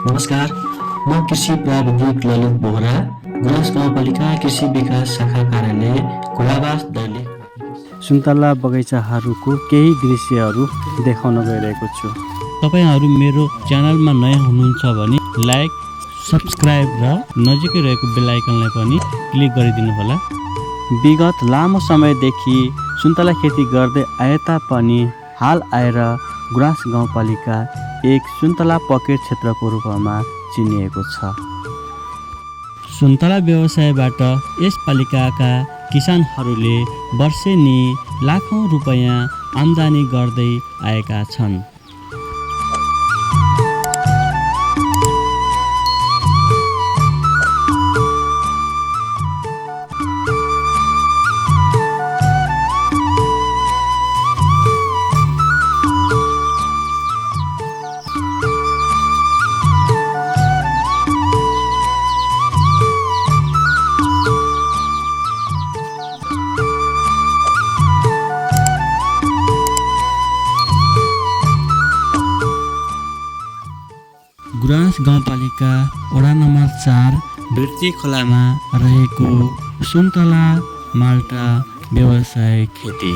नमस्कार, म कृषि प्राविधिक ललित बोहरा, गुराँस गाउँपालिका कृषि विकास शाखा कार्यालय कोलाबास दैलेख सुन्तला बगैँचाहरूको केही दृश्यहरू देखाउन गइरहेको छु। तपाईहरू मेरो च्यानलमा नयाँ हुनुहुन्छ भने लाइक, सब्स्क्राइब र नजिकै रहेको बेल आइकनलाई पनि क्लिक गरिदिनु होला। विगत लामो समयदेखि सुन्तला खेती गर्दै आए तापनि हाल आएर गुराँस गाउँपालिका एक सुन्तला पकेट क्षेत्रको रूपमा चिनिएको छ। सुन्तला व्यवसायबाट यस पालिकाका किसानहरूले वर्षेनी लाखौँ रुपैयाँ आम्दानी गर्दै आएका छन्। गुराँस गाउँपालिका वडा नम्बर 4 बिर्ती खोलामा रहेको सुन्तला माल्टा व्यवसाय खेती।